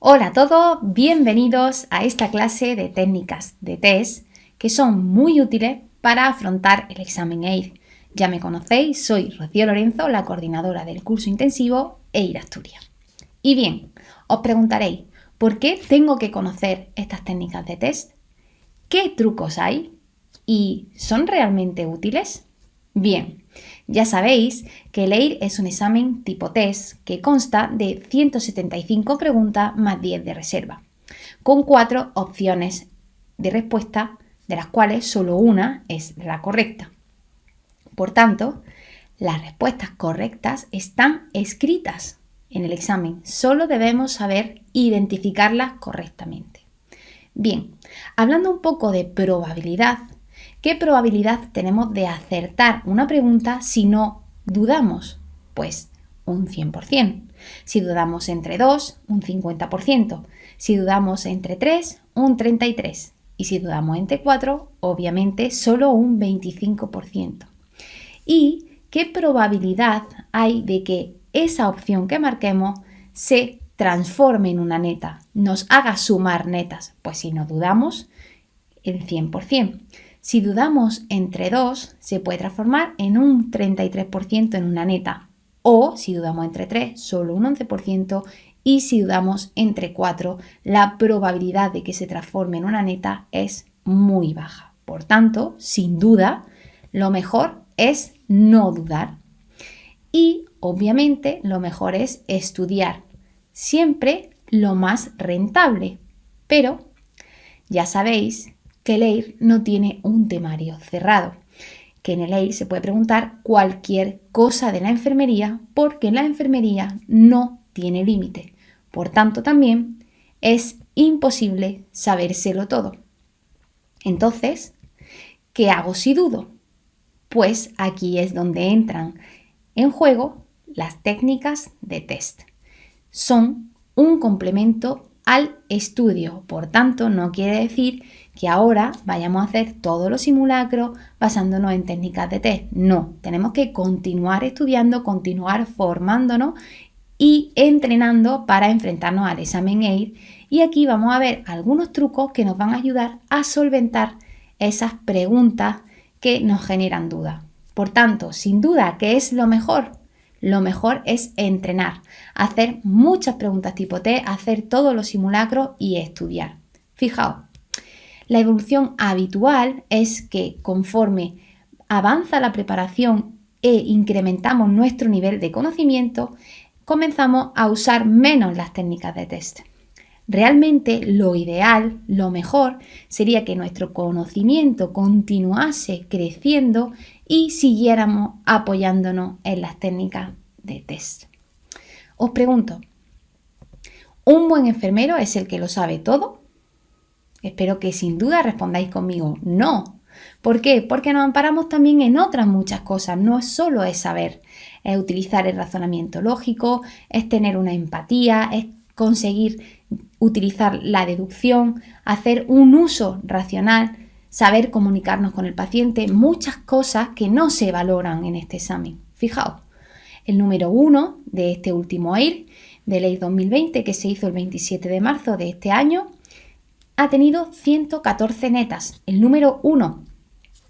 Hola a todos, bienvenidos a esta clase de técnicas de test que son muy útiles para afrontar el examen EIR. Ya me conocéis, soy Rocío Lorenzo, la coordinadora del curso intensivo EIR Asturias. Y bien, os preguntaréis, ¿por qué tengo que conocer estas técnicas de test? ¿Qué trucos hay? ¿Y son realmente útiles? Bien, ya sabéis que el EIR es un examen tipo test que consta de 175 preguntas más 10 de reserva, con 4 opciones de respuesta, de las cuales solo una es la correcta. Por tanto, las respuestas correctas están escritas en el examen, solo debemos saber identificarlas correctamente. Bien, hablando un poco de probabilidad, ¿qué probabilidad tenemos de acertar una pregunta si no dudamos? Pues un 100%. Si dudamos entre 2, un 50%. Si dudamos entre 3, un 33%. Y si dudamos entre 4, obviamente solo un 25%. ¿Y qué probabilidad hay de que esa opción que marquemos se transforme en una neta, nos haga sumar netas? Pues si no dudamos, el 100%. Si dudamos entre 2, se puede transformar en un 33% en una neta. O si dudamos entre 3, solo un 11%. Y si dudamos entre 4, la probabilidad de que se transforme en una neta es muy baja. Por tanto, sin duda, lo mejor es no dudar. Y obviamente lo mejor es estudiar, siempre lo más rentable. Pero ya sabéis que el EIR no tiene un temario cerrado, que en el EIR se puede preguntar cualquier cosa de la enfermería porque la enfermería no tiene límite. Por tanto, también es imposible sabérselo todo. Entonces, ¿qué hago si dudo? Pues aquí es donde entran en juego las técnicas de test. Son un complemento al estudio, por tanto no quiere decir que ahora vayamos a hacer todos los simulacros basándonos en técnicas de test. No, tenemos que continuar estudiando, continuar formándonos y entrenando para enfrentarnos al examen EIR, y aquí vamos a ver algunos trucos que nos van a ayudar a solventar esas preguntas que nos generan dudas. Por tanto, sin duda, ¿qué es lo mejor? Lo mejor es entrenar, hacer muchas preguntas tipo T, hacer todos los simulacros y estudiar. Fijaos, la evolución habitual es que conforme avanza la preparación e incrementamos nuestro nivel de conocimiento, comenzamos a usar menos las técnicas de test. Realmente lo ideal, lo mejor, sería que nuestro conocimiento continuase creciendo y siguiéramos apoyándonos en las técnicas de test. Os pregunto, ¿un buen enfermero es el que lo sabe todo? Espero que sin duda respondáis conmigo, no. ¿Por qué? Porque nos amparamos también en otras muchas cosas, no solo es saber, es utilizar el razonamiento lógico, es tener una empatía, es conseguir utilizar la deducción, hacer un uso racional, saber comunicarnos con el paciente, muchas cosas que no se valoran en este examen. Fijaos, el número 1 de este último EIR, del EIR 2020, que se hizo el 27 de marzo de este año, ha tenido 114 netas. El número 1,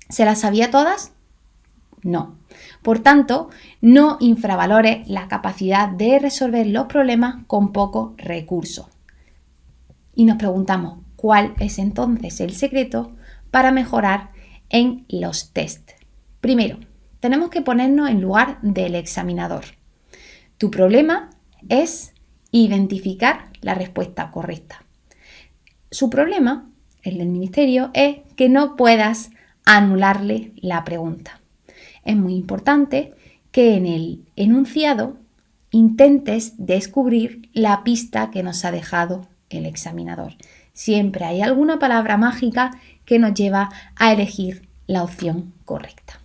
¿se las sabía todas? No. Por tanto, no infravalores la capacidad de resolver los problemas con pocos recursos. Y nos preguntamos, ¿cuál es entonces el secreto para mejorar en los test? Primero, tenemos que ponernos en lugar del examinador. Tu problema es identificar la respuesta correcta. Su problema, el del ministerio, es que no puedas anularle la pregunta. Es muy importante que en el enunciado intentes descubrir la pista que nos ha dejado el examinador. Siempre hay alguna palabra mágica que nos lleva a elegir la opción correcta.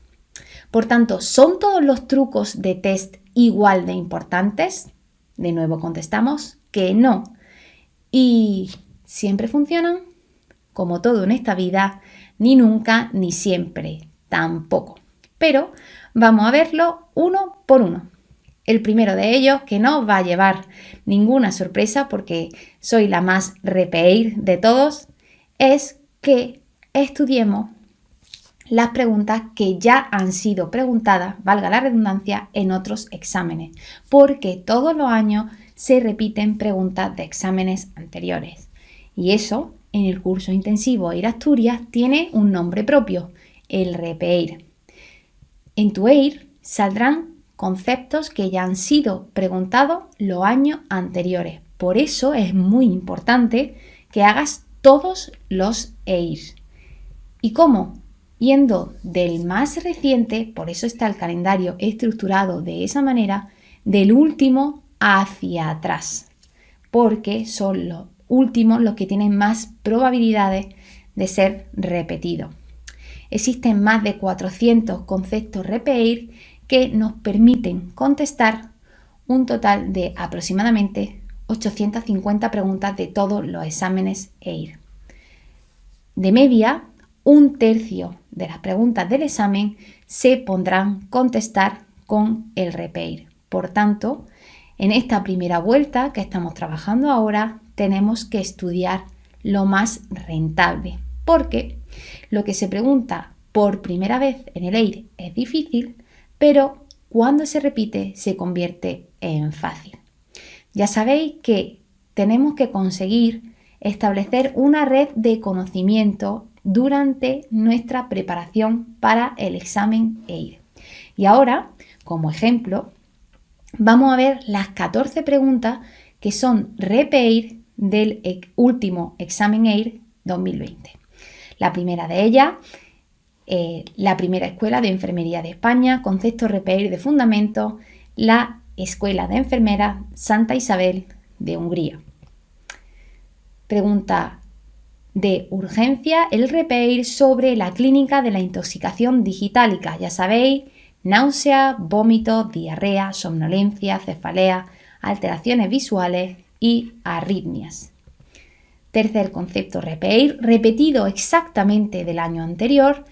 Por tanto, ¿son todos los trucos de test igual de importantes? De nuevo contestamos que no. ¿Y siempre funcionan? Como todo en esta vida, ni nunca ni siempre, tampoco. Pero vamos a verlo uno por uno. El primero de ellos, que no os va a llevar ninguna sorpresa porque soy la más repeir de todos, es que estudiemos las preguntas que ya han sido preguntadas, valga la redundancia, en otros exámenes, porque todos los años se repiten preguntas de exámenes anteriores. Y eso, en el curso intensivo EIR Asturias, tiene un nombre propio, el repeir. En tu EIR saldrán conceptos que ya han sido preguntados los años anteriores. Por eso es muy importante que hagas todos los EIR. ¿Y cómo? Yendo del más reciente, por eso está el calendario estructurado de esa manera, del último hacia atrás, porque son los últimos los que tienen más probabilidades de ser repetidos. Existen más de 400 conceptos repeir que nos permiten contestar un total de aproximadamente 850 preguntas de todos los exámenes EIR. De media, un tercio de las preguntas del examen se pondrán contestar con el repeir. Por tanto, en esta primera vuelta que estamos trabajando ahora, tenemos que estudiar lo más rentable, porque lo que se pregunta por primera vez en el EIR es difícil, pero cuando se repite se convierte en fácil. Ya sabéis que tenemos que conseguir establecer una red de conocimiento durante nuestra preparación para el examen EIR. Y ahora, como ejemplo, vamos a ver las 14 preguntas que son repeir del último examen EIR 2020. La primera de ellas, la primera escuela de enfermería de España, concepto repeir de fundamento, la Escuela de Enfermeras Santa Isabel de Hungría. Pregunta de urgencia, el repeir sobre la clínica de la intoxicación digitálica. Ya sabéis, náusea, vómito, diarrea, somnolencia, cefalea, alteraciones visuales y arritmias. Tercer concepto repeir, repetido exactamente del año anterior,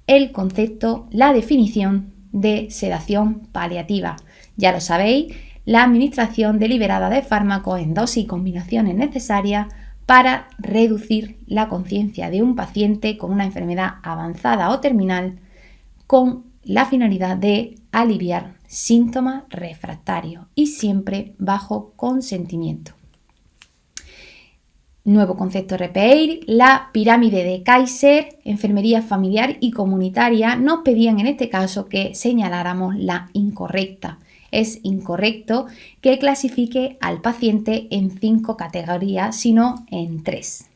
el concepto, la definición de sedación paliativa. Ya lo sabéis, la administración deliberada de fármacos en dosis y combinaciones necesarias para reducir la conciencia de un paciente con una enfermedad avanzada o terminal con la finalidad de aliviar síntomas refractarios y siempre bajo consentimiento. Nuevo concepto repeir, la pirámide de Kaiser, enfermería familiar y comunitaria. Nos pedían en este caso que señaláramos la incorrecta. Es incorrecto que clasifique al paciente en 5 categorías, sino en 3.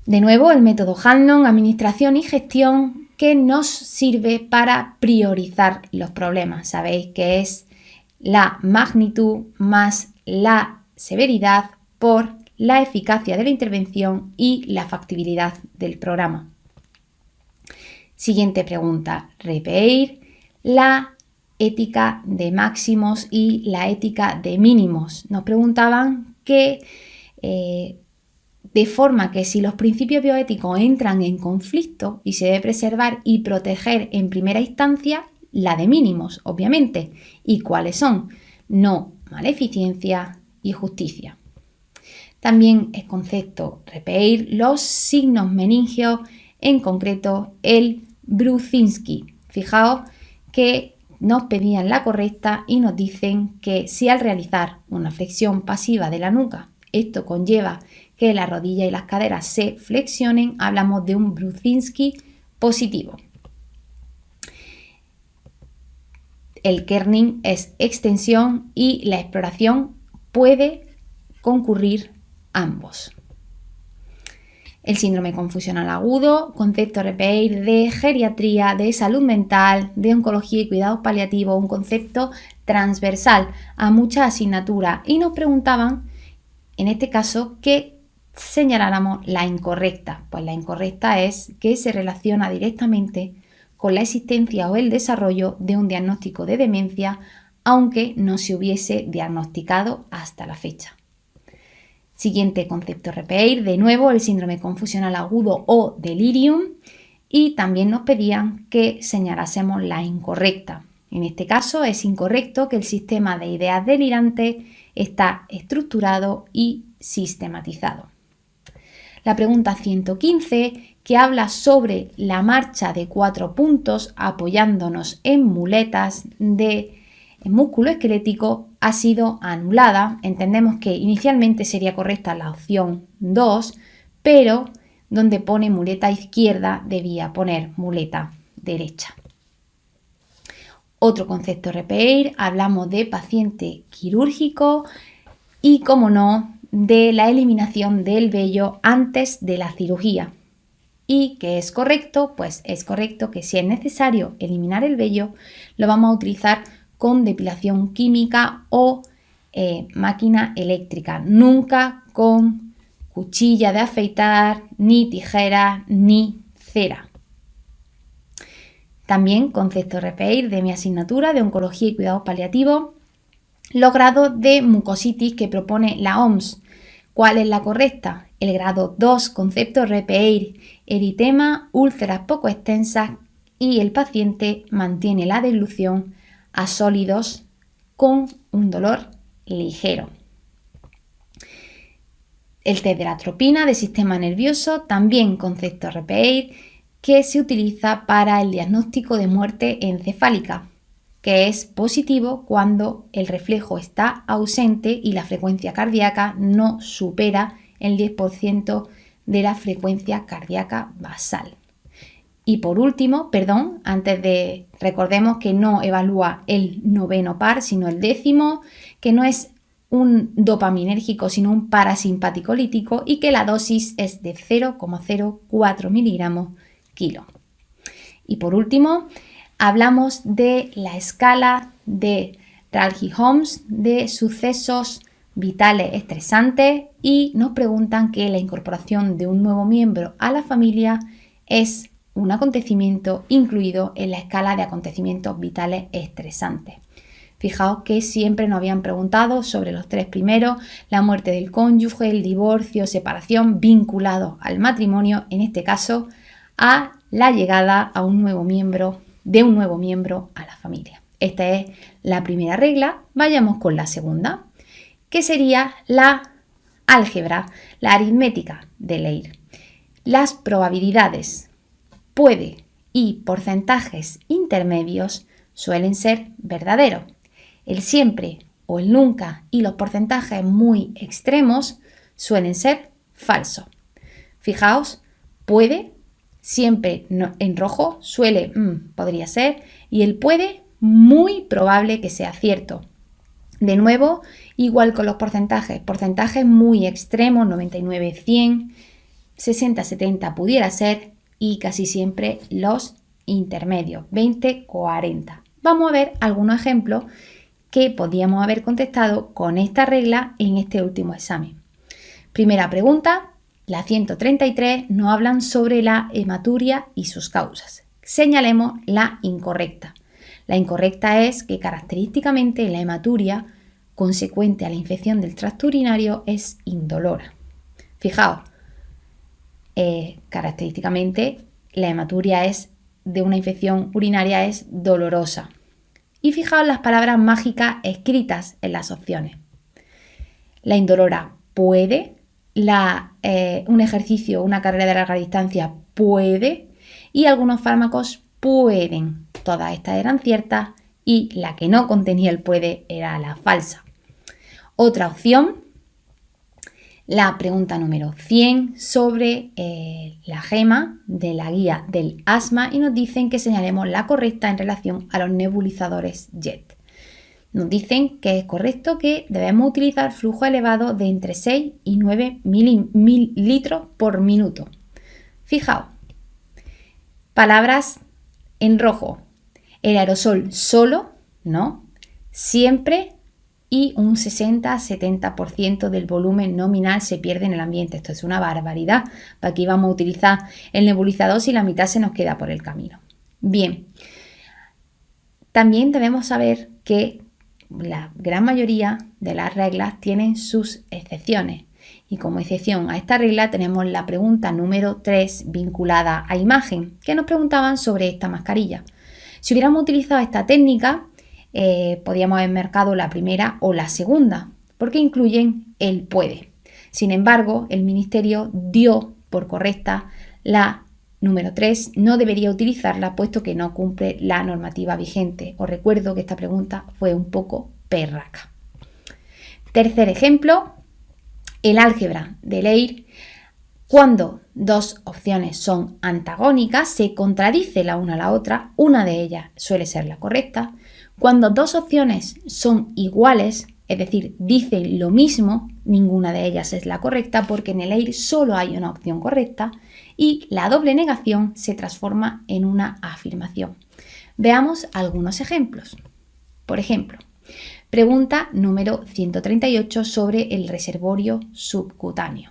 De nuevo, el método Hanlon, administración y gestión, que nos sirve para priorizar los problemas. Sabéis que es la magnitud más la severidad por la eficacia de la intervención y la factibilidad del programa. Siguiente pregunta, repeir, la ética de máximos y la ética de mínimos. Nos preguntaban que de forma que si los principios bioéticos entran en conflicto y se debe preservar y proteger en primera instancia, la de mínimos, obviamente. ¿Y cuáles son? No maleficencia y justicia. También el concepto repeir, los signos meningios, en concreto el Brudzinski. Fijaos que nos pedían la correcta y nos dicen que si al realizar una flexión pasiva de la nuca, esto conlleva que la rodilla y las caderas se flexionen, hablamos de un Brudzinski positivo. El kerning es extensión y la exploración puede concurrir ambos. El síndrome confusional agudo, concepto repeir de geriatría, de salud mental, de oncología y cuidados paliativos, un concepto transversal a muchas asignaturas y nos preguntaban, en este caso, que señaláramos la incorrecta. Pues la incorrecta es que se relaciona directamente con la existencia o el desarrollo de un diagnóstico de demencia, aunque no se hubiese diagnosticado hasta la fecha. Siguiente concepto repeir, de nuevo el síndrome confusional agudo o delirium y también nos pedían que señalásemos la incorrecta. En este caso es incorrecto que el sistema de ideas delirantes está estructurado y sistematizado. La pregunta 115, que habla sobre la marcha de 4 puntos apoyándonos en muletas de músculo esquelético, ha sido anulada. Entendemos que inicialmente sería correcta la opción 2, pero donde pone muleta izquierda debía poner muleta derecha. Otro concepto a repetir, hablamos de paciente quirúrgico y, como no, de la eliminación del vello antes de la cirugía. ¿Y qué es correcto? Pues es correcto que si es necesario eliminar el vello, lo vamos a utilizar con depilación química o máquina eléctrica, nunca con cuchilla de afeitar, ni tijera, ni cera. También concepto a repetir de mi asignatura de Oncología y Cuidados Paliativos, los grados de mucositis que propone la OMS. ¿Cuál es la correcta? El grado 2, concepto a repetir, eritema, úlceras poco extensas y el paciente mantiene la deglución a sólidos con un dolor ligero. El test de la atropina del sistema nervioso, también concepto a repetir, que se utiliza para el diagnóstico de muerte encefálica, que es positivo cuando el reflejo está ausente y la frecuencia cardíaca no supera el 10% de la frecuencia cardíaca basal. Y por último, recordemos que no evalúa el noveno par, sino el décimo, que no es un dopaminérgico, sino un parasimpático lítico y que la dosis es de 0,04 miligramos kilo. Y por último, hablamos de la escala de Ralji-Holmes de sucesos vitales estresantes y nos preguntan que la incorporación de un nuevo miembro a la familia es un acontecimiento incluido en la escala de acontecimientos vitales estresantes. Fijaos que siempre nos habían preguntado sobre los 3 primeros, la muerte del cónyuge, el divorcio, separación, vinculados al matrimonio, en este caso a la llegada de un nuevo miembro a la familia. Esta es la primera regla. Vayamos con la segunda, que sería la álgebra, la aritmética de Leir. Las probabilidades puede y porcentajes intermedios suelen ser verdaderos. El siempre o el nunca y los porcentajes muy extremos suelen ser falsos. Fijaos, puede, siempre en rojo, suele, podría ser, y el puede, muy probable que sea cierto. De nuevo, igual con los porcentajes muy extremos, 99, 100, 60, 70 pudiera ser, y casi siempre los intermedios, 20, 40. Vamos a ver algunos ejemplos que podíamos haber contestado con esta regla en este último examen. Primera pregunta, la 133, nos hablan sobre la hematuria y sus causas. Señalemos la incorrecta. La incorrecta es que característicamente la hematuria, consecuente a la infección del tracto urinario, es indolora. Fijaos, característicamente la hematuria de una infección urinaria es dolorosa. Y fijaos las palabras mágicas escritas en las opciones. La indolora puede, un ejercicio, una carrera de larga distancia puede y algunos fármacos pueden. Todas estas eran ciertas y la que no contenía el puede era la falsa. Otra opción, la pregunta número 100 sobre la gema de la guía del asma y nos dicen que señalemos la correcta en relación a los nebulizadores JET. Nos dicen que es correcto que debemos utilizar flujo elevado de entre 6 y 9 mililitros por minuto. Fijaos, palabras en rojo, el aerosol solo, no, siempre y un 60-70% del volumen nominal se pierde en el ambiente. Esto es una barbaridad. ¿Para qué vamos a utilizar el nebulizador si la mitad se nos queda por el camino? Bien, también debemos saber que la gran mayoría de las reglas tienen sus excepciones. Y como excepción a esta regla tenemos la pregunta número 3 vinculada a imagen, que nos preguntaban sobre esta mascarilla. Si hubiéramos utilizado esta técnica, podríamos haber marcado la primera o la segunda, porque incluyen el puede. Sin embargo, el Ministerio dio por correcta la número 3, no debería utilizarla puesto que no cumple la normativa vigente. Os recuerdo que esta pregunta fue un poco perraca. Tercer ejemplo, el álgebra de Leir. Cuando dos opciones son antagónicas, se contradice la una a la otra, una de ellas suele ser la correcta. Cuando dos opciones son iguales, es decir, dicen lo mismo, ninguna de ellas es la correcta porque en el Leir solo hay una opción correcta y la doble negación se transforma en una afirmación. Veamos algunos ejemplos. Por ejemplo, pregunta número 138 sobre el reservorio subcutáneo.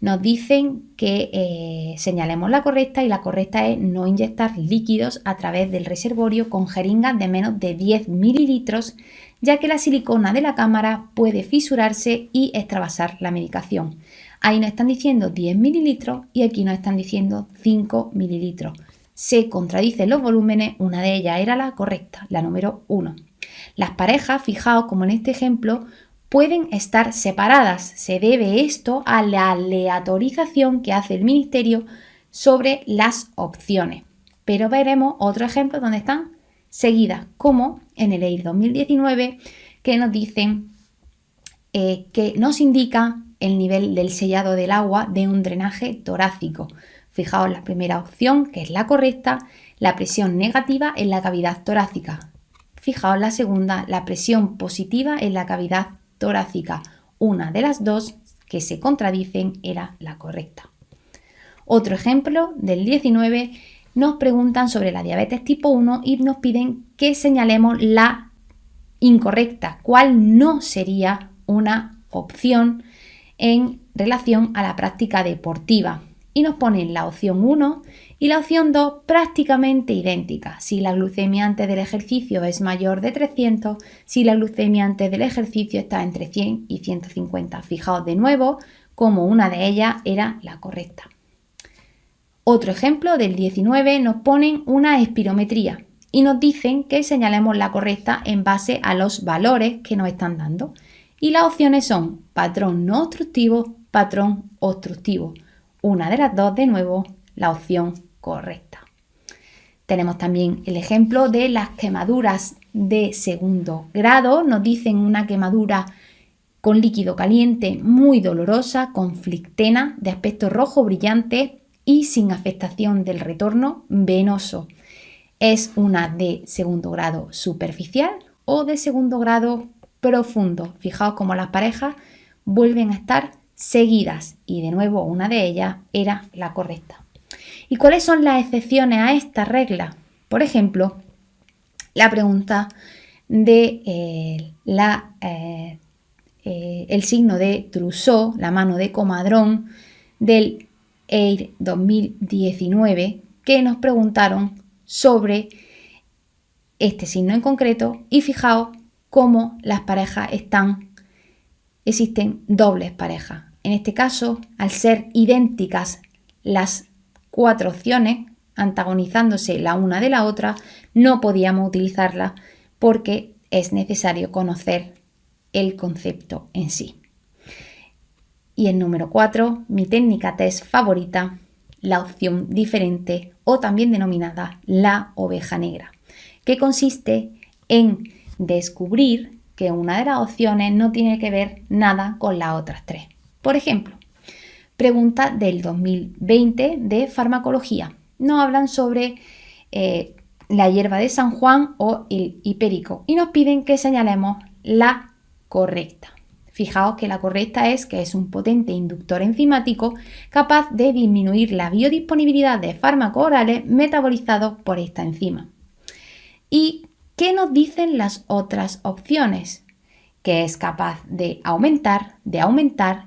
Nos dicen que señalemos la correcta y la correcta es no inyectar líquidos a través del reservorio con jeringas de menos de 10 mililitros, ya que la silicona de la cámara puede fisurarse y extravasar la medicación. Ahí nos están diciendo 10 mililitros y aquí nos están diciendo 5 mililitros. Se contradicen los volúmenes, una de ellas era la correcta, la número 1. Las parejas, fijaos como en este ejemplo, pueden estar separadas. Se debe esto a la aleatorización que hace el Ministerio sobre las opciones. Pero veremos otro ejemplo donde están seguidas, como en el EIR 2019, que nos dicen que nos indica el nivel del sellado del agua de un drenaje torácico. Fijaos la primera opción, que es la correcta, la presión negativa en la cavidad torácica. Fijaos la segunda, la presión positiva en la cavidad torácica. Una de las dos que se contradicen era la correcta. Otro ejemplo del 19, nos preguntan sobre la diabetes tipo 1 y nos piden que señalemos la incorrecta, cuál no sería una opción en relación a la práctica deportiva. Y nos ponen la opción 1 y la opción 2 prácticamente idénticas. Si la glucemia antes del ejercicio es mayor de 300, si la glucemia antes del ejercicio está entre 100 y 150. Fijaos de nuevo como una de ellas era la correcta. Otro ejemplo del 19 nos ponen una espirometría y nos dicen que señalemos la correcta en base a los valores que nos están dando. Y las opciones son patrón no obstructivo, patrón obstructivo. Una de las dos, de nuevo, la opción correcta. Tenemos también el ejemplo de las quemaduras de segundo grado. Nos dicen una quemadura con líquido caliente muy dolorosa, con flictena de aspecto rojo brillante y sin afectación del retorno venoso. ¿Es una de segundo grado superficial o de segundo grado profundo? Fijaos cómo las parejas vuelven a estar seguidas y de nuevo una de ellas era la correcta. ¿Y cuáles son las excepciones a esta regla? Por ejemplo, la pregunta de el signo de Trousseau, la mano de comadrón del EIR 2019, que nos preguntaron sobre este signo en concreto y fijaos cómo las parejas existen dobles parejas. En este caso, al ser idénticas las 4 opciones, antagonizándose la una de la otra, no podíamos utilizarla porque es necesario conocer el concepto en sí. Y el número 4, mi técnica test favorita, la opción diferente o también denominada la oveja negra, que consiste en descubrir que una de las opciones no tiene que ver nada con las otras 3. Por ejemplo, pregunta del 2020 de farmacología. Nos hablan sobre la hierba de San Juan o el hipérico y nos piden que señalemos la correcta. Fijaos que la correcta es que es un potente inductor enzimático capaz de disminuir la biodisponibilidad de fármacos orales metabolizados por esta enzima. ¿Y qué nos dicen las otras opciones? Que es capaz de aumentar,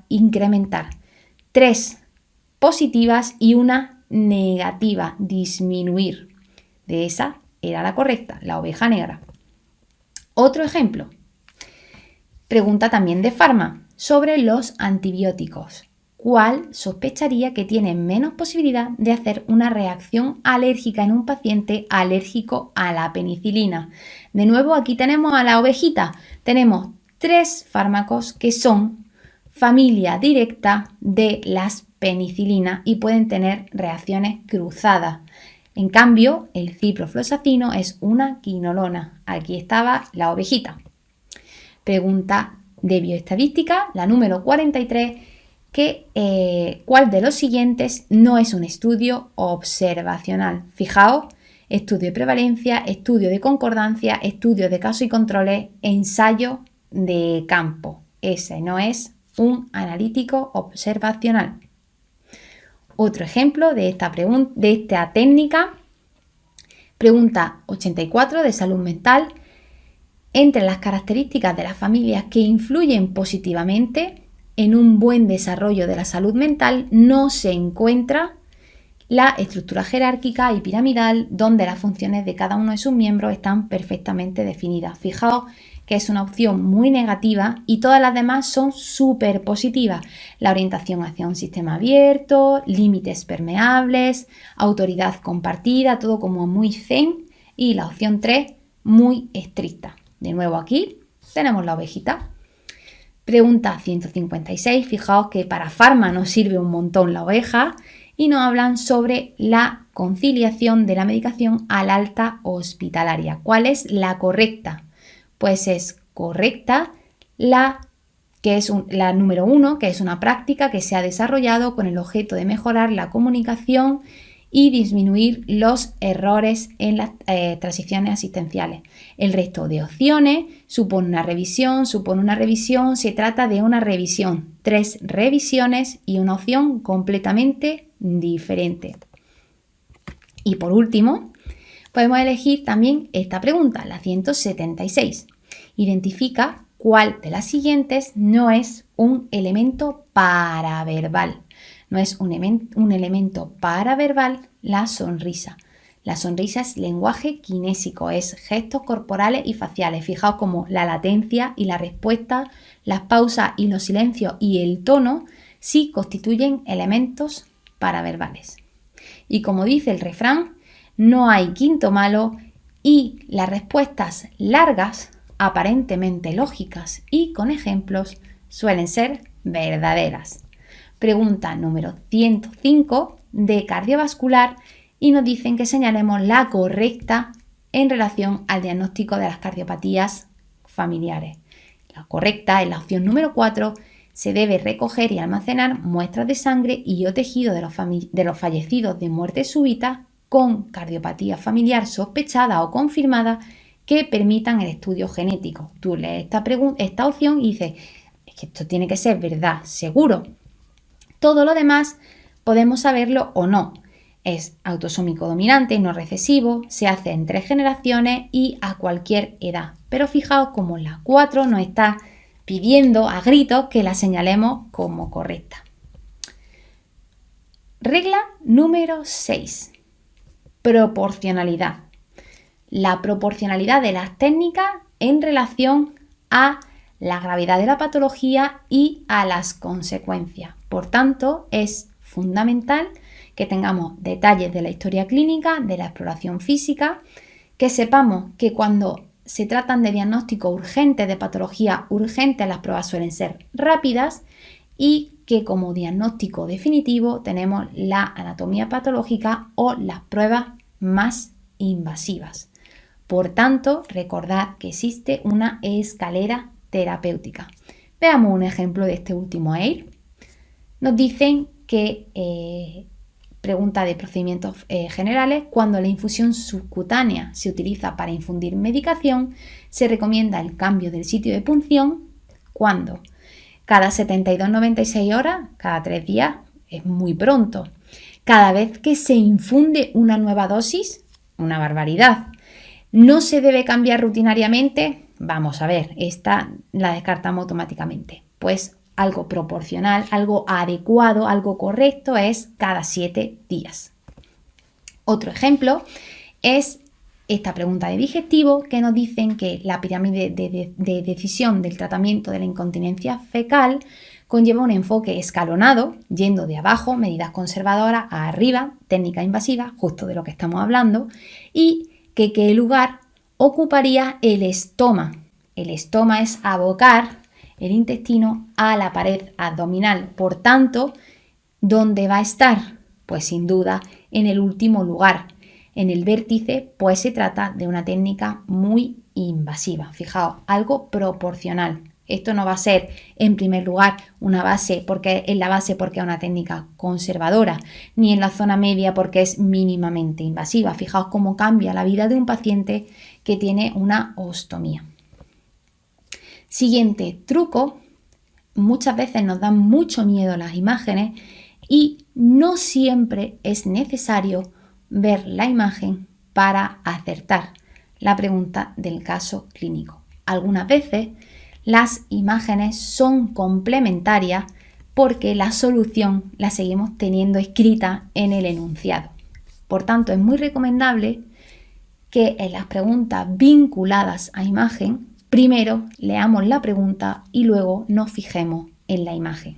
incrementar. 3 positivas y una negativa, disminuir. De esa era la correcta, la oveja negra. Otro ejemplo. Pregunta también de Farma sobre los antibióticos. cuál sospecharía que tiene menos posibilidad de hacer una reacción alérgica en un paciente alérgico a la penicilina. De nuevo, aquí tenemos a la ovejita. Tenemos 3 fármacos que son familia directa de las penicilinas y pueden tener reacciones cruzadas. En cambio, el ciprofloxacino es una quinolona. Aquí estaba la ovejita. Pregunta de bioestadística, la número 43, ¿cuál de los siguientes no es un estudio observacional? Fijaos, estudio de prevalencia, estudio de concordancia, estudio de casos y controles, ensayo de campo. Ese no es un analítico observacional. Otro ejemplo de esta técnica, pregunta 84 de salud mental. Entre las características de las familias que influyen positivamente en un buen desarrollo de la salud mental no se encuentra la estructura jerárquica y piramidal, donde las funciones de cada uno de sus miembros están perfectamente definidas. Fijaos que es una opción muy negativa y todas las demás son súper positivas. La orientación hacia un sistema abierto, límites permeables, autoridad compartida, todo como muy zen, y la opción 3 muy estricta. De nuevo aquí tenemos la ovejita. Pregunta 156. Fijaos que para Pharma nos sirve un montón la oveja y nos hablan sobre la conciliación de la medicación al alta hospitalaria. ¿Cuál es la correcta? Pues es correcta la número 1, que es una práctica que se ha desarrollado con el objeto de mejorar la comunicación y disminuir los errores en las transiciones asistenciales. El resto de opciones supone una revisión, se trata de una revisión, 3 revisiones y una opción completamente diferente. Y por último, podemos elegir también esta pregunta, la 176. Identifica cuál de las siguientes no es un elemento paraverbal. No es un elemento paraverbal la sonrisa. La sonrisa es lenguaje kinésico, es gestos corporales y faciales. Fijaos cómo la latencia y la respuesta, las pausas y los silencios y el tono sí constituyen elementos paraverbales. Y como dice el refrán, no hay quinto malo y las respuestas largas, aparentemente lógicas y con ejemplos, suelen ser verdaderas. Pregunta número 105 de cardiovascular y nos dicen que señalemos la correcta en relación al diagnóstico de las cardiopatías familiares. La correcta es la opción número 4. Se debe recoger y almacenar muestras de sangre y o tejido de los fallecidos de muerte súbita con cardiopatía familiar sospechada o confirmada que permitan el estudio genético. Tú lees esta opción y dices, es que esto tiene que ser verdad, seguro. Todo lo demás podemos saberlo o no. Es autosómico dominante, no recesivo, se hace en 3 generaciones y a cualquier edad. Pero fijaos cómo la 4 nos está pidiendo a gritos que la señalemos como correcta. Regla número 6. Proporcionalidad. La proporcionalidad de las técnicas en relación a la gravedad de la patología y a las consecuencias. Por tanto, es fundamental que tengamos detalles de la historia clínica, de la exploración física, que sepamos que cuando se tratan de diagnósticos urgentes, de patología urgente, las pruebas suelen ser rápidas y que como diagnóstico definitivo tenemos la anatomía patológica o las pruebas más invasivas. Por tanto, recordad que existe una escalera terapéutica. Veamos un ejemplo de este último AIR. Nos dicen que, pregunta de procedimientos generales, cuando la infusión subcutánea se utiliza para infundir medicación, se recomienda el cambio del sitio de punción cuando cada 72-96 horas, cada 3 días, es muy pronto. Cada vez que se infunde una nueva dosis, una barbaridad. ¿No se debe cambiar rutinariamente? Vamos a ver, esta la descartamos automáticamente. Pues algo proporcional, algo adecuado, algo correcto es cada 7 días. Otro ejemplo es esta pregunta de digestivo que nos dicen que la pirámide de decisión del tratamiento de la incontinencia fecal conlleva un enfoque escalonado, yendo de abajo, medidas conservadoras, a arriba, técnica invasiva, justo de lo que estamos hablando, y que qué lugar ocuparía el estoma. El estoma es abocar el intestino a la pared abdominal. Por tanto, ¿dónde va a estar? Pues sin duda en el último lugar, en el vértice, pues se trata de una técnica muy invasiva. Fijaos, algo proporcional. Esto no va a ser en primer lugar una base porque es la base porque es una técnica conservadora, ni en la zona media porque es mínimamente invasiva. Fijaos cómo cambia la vida de un paciente que tiene una ostomía. Siguiente truco, muchas veces nos dan mucho miedo las imágenes y no siempre es necesario ver la imagen para acertar la pregunta del caso clínico. Algunas veces las imágenes son complementarias porque la solución la seguimos teniendo escrita en el enunciado. Por tanto, es muy recomendable que en las preguntas vinculadas a imagen, primero leamos la pregunta y luego nos fijemos en la imagen.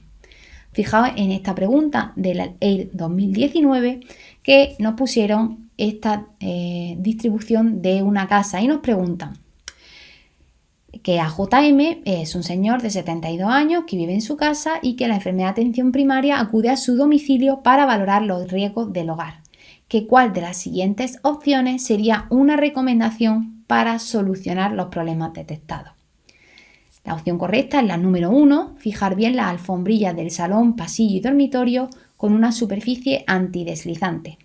Fijaos en esta pregunta del EIR 2019 que nos pusieron esta distribución de una casa y nos preguntan que AJM es un señor de 72 años que vive en su casa y que la enfermera de atención primaria acude a su domicilio para valorar los riesgos del hogar. Que cuál de las siguientes opciones sería una recomendación para solucionar los problemas detectados. La opción correcta es la número 1, fijar bien las alfombrillas del salón, pasillo y dormitorio con una superficie antideslizante.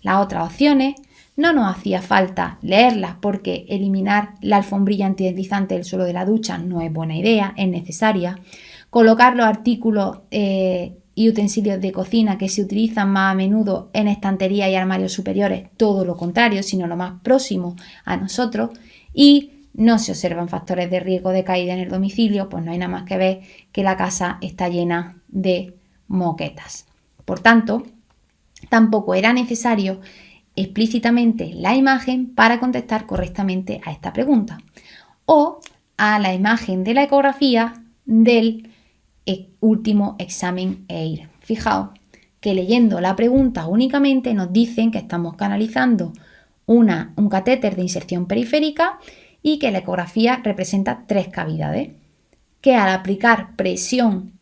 Las otras opciones no nos hacía falta leerlas porque eliminar la alfombrilla antideslizante del suelo de la ducha no es buena idea, es necesaria. Colocar los artículos y utensilios de cocina que se utilizan más a menudo en estanterías y armarios superiores, todo lo contrario, sino lo más próximo a nosotros. Y no se observan factores de riesgo de caída en el domicilio, pues no hay nada más que ver que la casa está llena de moquetas. Por tanto, tampoco era necesario explícitamente la imagen para contestar correctamente a esta pregunta o a la imagen de la ecografía del último examen EIR. Fijaos que leyendo la pregunta únicamente nos dicen que estamos canalizando un catéter de inserción periférica y que la ecografía representa 3 cavidades, que al aplicar presión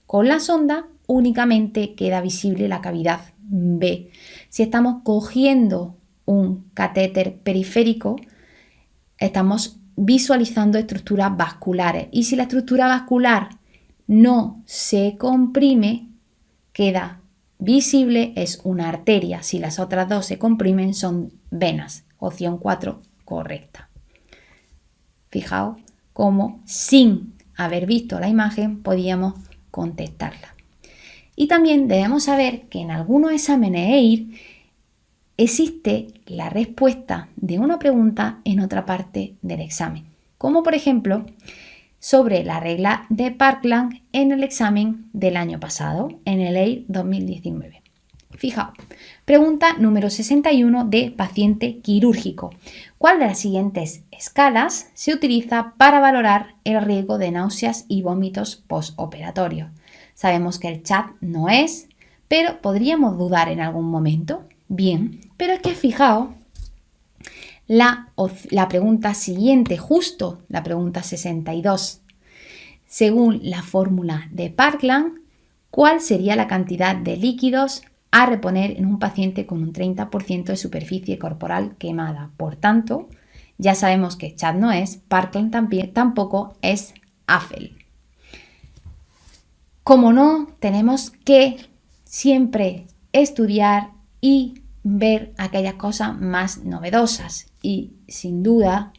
con la sonda únicamente queda visible la cavidad B. Si estamos cogiendo un catéter periférico, estamos visualizando estructuras vasculares y si la estructura vascular no se comprime, queda visible, es una arteria. Si las otras dos se comprimen, son venas. Opción 4, correcta. Fijaos cómo sin haber visto la imagen podíamos contestarla. Y también debemos saber que en algunos exámenes EIR existe la respuesta de una pregunta en otra parte del examen, como por ejemplo sobre la regla de Parkland en el examen del año pasado, en el EIR 2019. Fijaos, pregunta número 61 de paciente quirúrgico. ¿Cuál de las siguientes escalas se utiliza para valorar el riesgo de náuseas y vómitos postoperatorios? Sabemos que el chat no es, pero podríamos dudar en algún momento. Bien, pero es que fijaos, la pregunta siguiente, justo la pregunta 62. Según la fórmula de Parkland, ¿cuál sería la cantidad de líquidos a reponer en un paciente con un 30% de superficie corporal quemada? Por tanto, ya sabemos que chat no es, Parkland tampoco es Affel. Como no, tenemos que siempre estudiar y ver aquellas cosas más novedosas y sin duda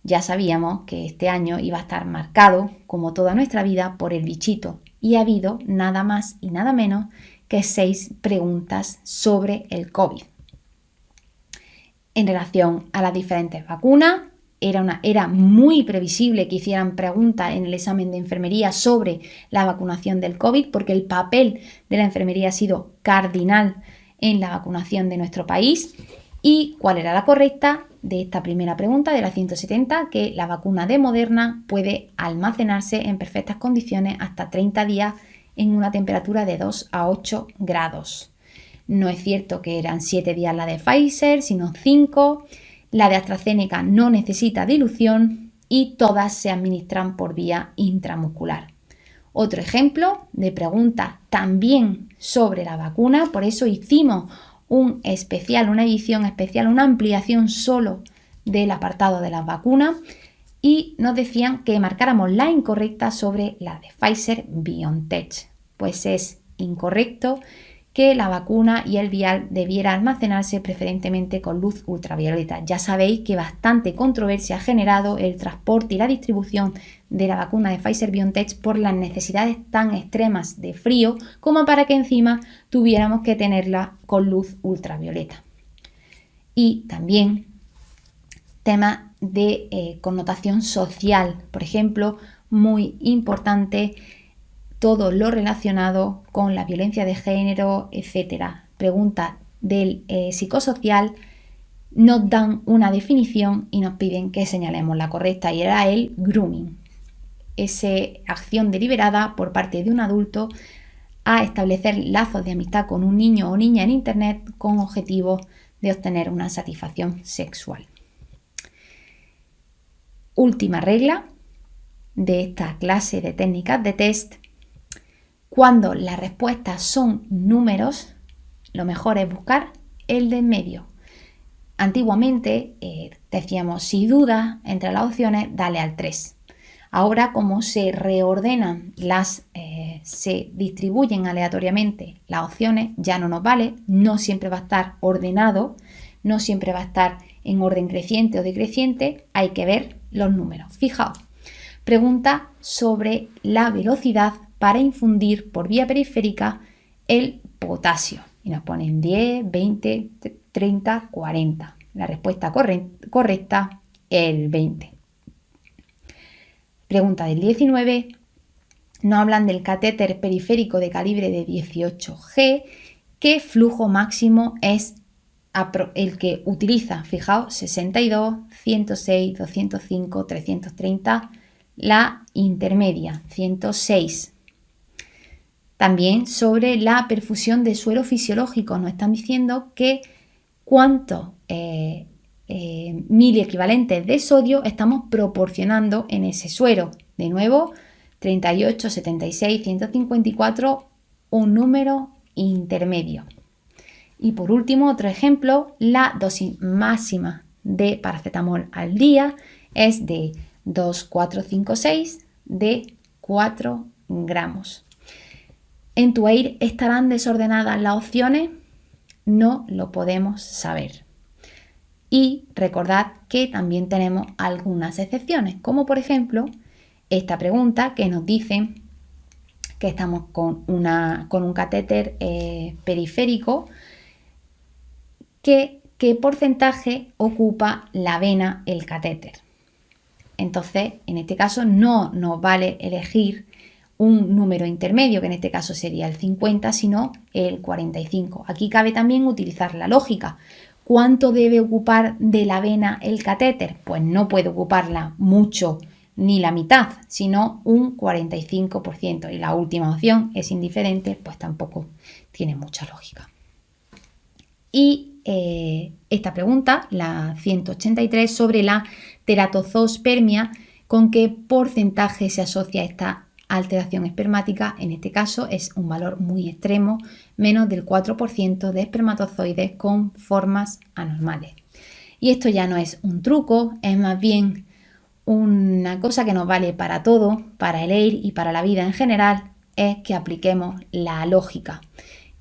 ya sabíamos que este año iba a estar marcado, como toda nuestra vida, por el bichito y ha habido nada más y nada menos que 6 preguntas sobre el COVID. En relación a las diferentes vacunas, era muy previsible que hicieran preguntas en el examen de enfermería sobre la vacunación del COVID porque el papel de la enfermería ha sido cardinal en la vacunación de nuestro país. ¿Y cuál era la correcta? de esta primera pregunta, de la 170, que la vacuna de Moderna puede almacenarse en perfectas condiciones hasta 30 días en una temperatura de 2 a 8 grados. No es cierto que eran 7 días la de Pfizer, sino 5. La de AstraZeneca no necesita dilución y todas se administran por vía intramuscular. Otro ejemplo de pregunta también sobre la vacuna, por eso hicimos una edición especial, una ampliación solo del apartado de las vacunas, y nos decían que marcáramos la incorrecta sobre la de Pfizer-BioNTech. Pues es incorrecto que la vacuna y el vial debiera almacenarse preferentemente con luz ultravioleta. Ya sabéis que bastante controversia ha generado el transporte y la distribución de la vacuna de Pfizer-BioNTech por las necesidades tan extremas de frío como para que encima tuviéramos que tenerla con luz ultravioleta. Y también temas de connotación social, por ejemplo, muy importante, todo lo relacionado con la violencia de género, etc. Pregunta del psicosocial, nos dan una definición y nos piden que señalemos la correcta, y era el grooming. Esa acción deliberada por parte de un adulto a establecer lazos de amistad con un niño o niña en Internet con objetivo de obtener una satisfacción sexual. Última regla de esta clase de técnicas de test. Cuando las respuestas son números, lo mejor es buscar el de en medio. Antiguamente decíamos, si dudas entre las opciones, dale al 3. Ahora, como se reordenan se distribuyen aleatoriamente las opciones, ya no nos vale, no siempre va a estar ordenado, no siempre va a estar en orden creciente o decreciente, hay que ver los números. Fijaos, pregunta sobre la velocidad para infundir por vía periférica el potasio. Y nos ponen 10, 20, 30, 40. La respuesta correcta, el 20. Pregunta del 19. Nos hablan del catéter periférico de calibre de 18G. ¿Qué flujo máximo es el que utiliza? Fijaos, 62, 106, 205, 330. La intermedia, 106. También sobre la perfusión de suero fisiológico, nos están diciendo que cuántos miliequivalentes de sodio estamos proporcionando en ese suero. De nuevo, 38, 76, 154, un número intermedio. Y por último, otro ejemplo, la dosis máxima de paracetamol al día es de 2,456 de 4 gramos. ¿En tu EIR estarán desordenadas las opciones? No lo podemos saber. Y recordad que también tenemos algunas excepciones, como por ejemplo esta pregunta que nos dice que estamos con un catéter periférico, ¿qué porcentaje ocupa la vena el catéter? Entonces, en este caso no nos vale elegir un número intermedio, que en este caso sería el 50, sino el 45. Aquí cabe también utilizar la lógica. ¿Cuánto debe ocupar de la vena el catéter? Pues no puede ocuparla mucho ni la mitad, sino un 45%. Y la última opción es indiferente, pues tampoco tiene mucha lógica. Y esta pregunta, la 183, sobre la teratozoospermia, ¿con qué porcentaje se asocia esta alteración espermática? En este caso es un valor muy extremo, menos del 4% de espermatozoides con formas anormales. Y esto ya no es un truco, es más bien una cosa que nos vale para todo, para el EIR y para la vida en general, es que apliquemos la lógica,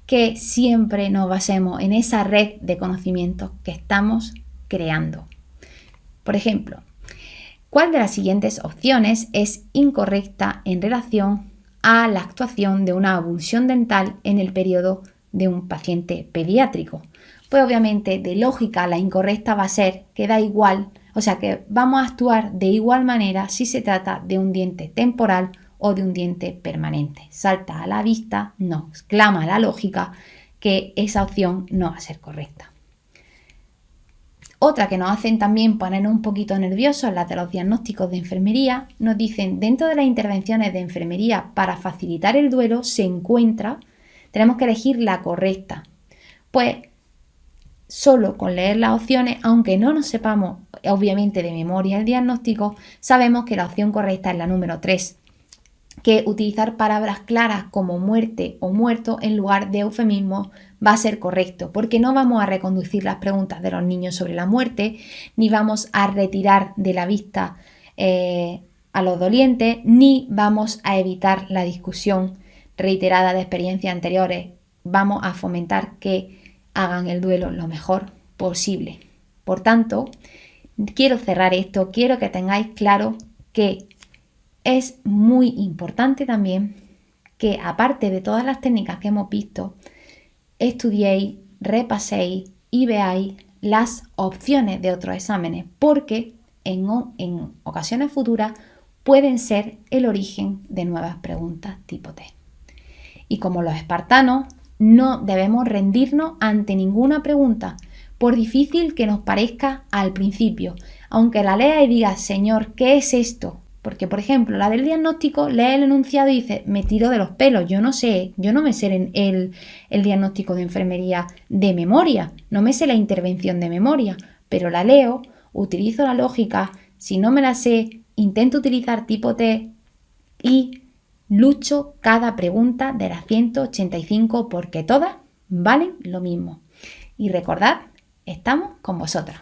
que siempre nos basemos en esa red de conocimientos que estamos creando. Por ejemplo, ¿cuál de las siguientes opciones es incorrecta en relación a la actuación de una avulsión dental en el periodo de un paciente pediátrico? Pues obviamente de lógica la incorrecta va a ser que da igual, o sea que vamos a actuar de igual manera si se trata de un diente temporal o de un diente permanente. Salta a la vista, nos clama la lógica que esa opción no va a ser correcta. Otra que nos hacen también ponernos un poquito nerviosos, las de los diagnósticos de enfermería, nos dicen dentro de las intervenciones de enfermería para facilitar el duelo tenemos que elegir la correcta. Pues solo con leer las opciones, aunque no nos sepamos obviamente de memoria el diagnóstico, sabemos que la opción correcta es la número 3, que utilizar palabras claras como muerte o muerto en lugar de eufemismos va a ser correcto, porque no vamos a reconducir las preguntas de los niños sobre la muerte, ni vamos a retirar de la vista a los dolientes, ni vamos a evitar la discusión reiterada de experiencias anteriores. Vamos a fomentar que hagan el duelo lo mejor posible. Por tanto, quiero cerrar esto, quiero que tengáis claro que es muy importante también que, aparte de todas las técnicas que hemos visto, estudiéis, repaséis y veáis las opciones de otros exámenes, porque en ocasiones futuras pueden ser el origen de nuevas preguntas tipo T. Y como los espartanos, no debemos rendirnos ante ninguna pregunta, por difícil que nos parezca al principio. Aunque la lea y diga, Señor, ¿qué es esto? Porque, por ejemplo, la del diagnóstico lee el enunciado y dice, me tiro de los pelos, yo no me sé el diagnóstico de enfermería de memoria, no me sé la intervención de memoria, pero la leo, utilizo la lógica, si no me la sé, intento utilizar tipo T y lucho cada pregunta de las 185 porque todas valen lo mismo. Y recordad, estamos con vosotras.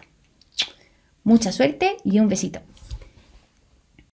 Mucha suerte y un besito.